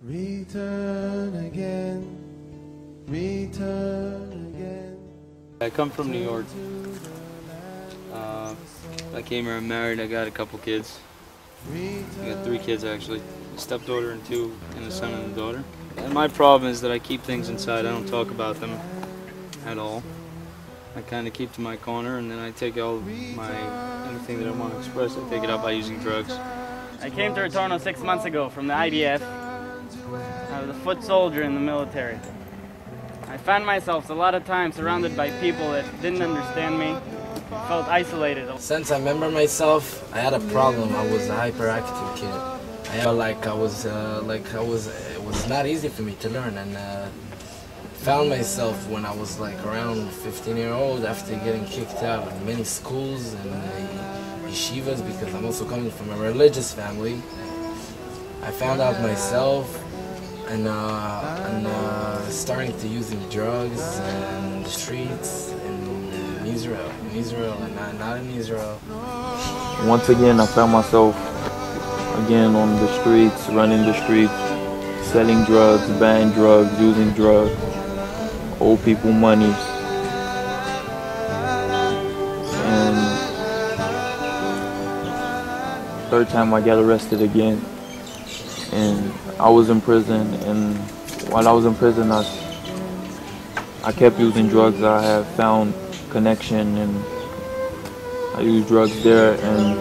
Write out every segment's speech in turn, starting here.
Return again, return again. I come from New York. I came here married. I got a couple kids. I got 3 kids actually, a stepdaughter and 2, and a son and a daughter. And my problem is that I keep things inside. I don't talk about them at all. I kind of keep to my corner, and then I take all anything that I want to express, I take it out by using drugs. I came to Retorno 6 months ago from the IDF. I was a foot soldier in the military. I found myself a lot of times surrounded by people that didn't understand me, felt isolated. Since I remember myself, I had a problem. I was a hyperactive kid. I felt like it was not easy for me to learn, and found myself when I was like around 15-year-old after getting kicked out of many schools and yeshivas, because I'm also coming from a religious family. I found out myself and starting to using drugs in the streets in Israel and not in Israel. Once again, I found myself again on the streets, running the streets, selling drugs, buying drugs, using drugs, owe people money. And third time I got arrested again, and I was in prison, and while I was in prison I kept using drugs. I have found connection, and I used drugs there, and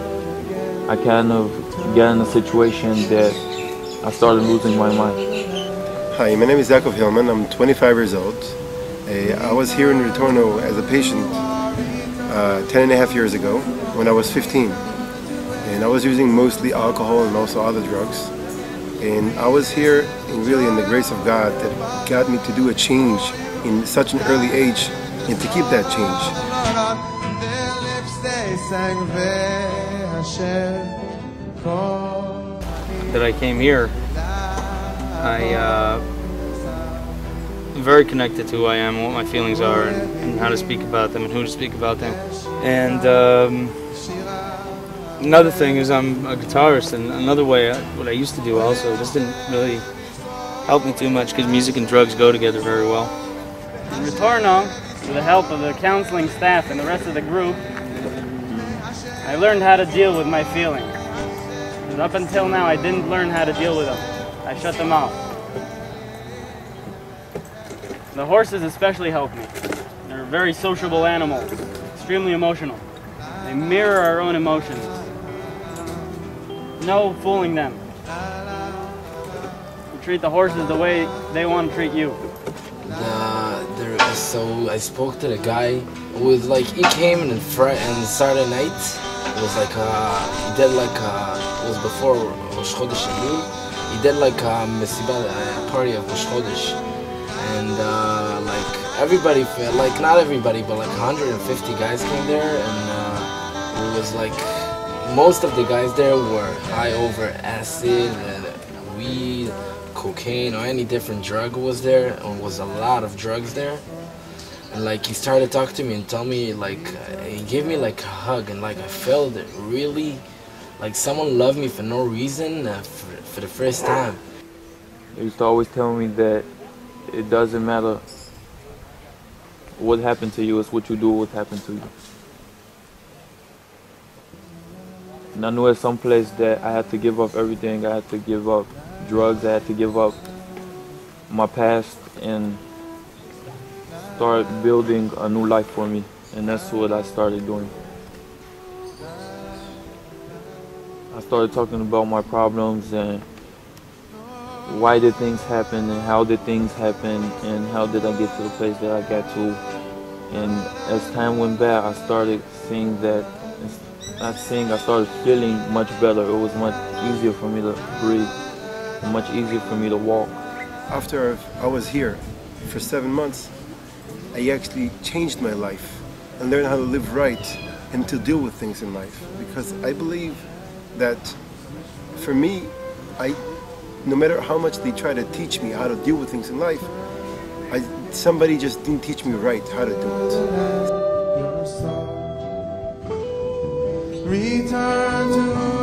I kind of got in a situation that I started losing my mind. Hi, my name is Yaakov Hillman. I'm 25 years old. I was here in Retorno as a patient 10.5 years ago when I was 15. And I was using mostly alcohol and also other drugs. And I was here really in the grace of God that got me to do a change in such an early age and to keep that change. That I came here, I'm very connected to who I am, and what my feelings are, and how to speak about them, and who to speak about them. And another thing is I'm a guitarist, and another way, what I used to do also, this didn't really help me too much because music and drugs go together very well. In Retorno, with the help of the counseling staff and the rest of the group, I learned how to deal with my feelings. But up until now, I didn't learn how to deal with them. I shut them off. The horses especially help me. They're very sociable animals, extremely emotional. They mirror our own emotions. No fooling them. You treat the horses the way they want to treat you. So I spoke to the guy. It was like he came and Saturday night. It was like he did like it was before Rosh Chodesh Elul. He did like a party of Rosh Chodesh, and like everybody, like not everybody, but like 150 guys came there, and it was like most of the guys there were high over acid and weed, cocaine, or any different drug was there, and was a lot of drugs there. And like he started talking to me and tell me, like he gave me like a hug, and like I felt it really, like someone loved me for no reason for the first time. He used to always tell me that it doesn't matter what happened to you, it's what you do with what happened to you. And I knew at some place that I had to give up everything. I had to give up drugs, I had to give up my past and start building a new life for me. And that's what I started doing. I started talking about my problems and why did things happen and how did things happen and how did I get to the place that I got to. And as time went by, I started seeing that, I started feeling much better. It was much easier for me to breathe, much easier for me to walk. After I was here for 7 months, I actually changed my life and learned how to live right and to deal with things in life. Because I believe that for me, no matter how much they try to teach me how to deal with things in life, somebody just didn't teach me right how to do it. Return to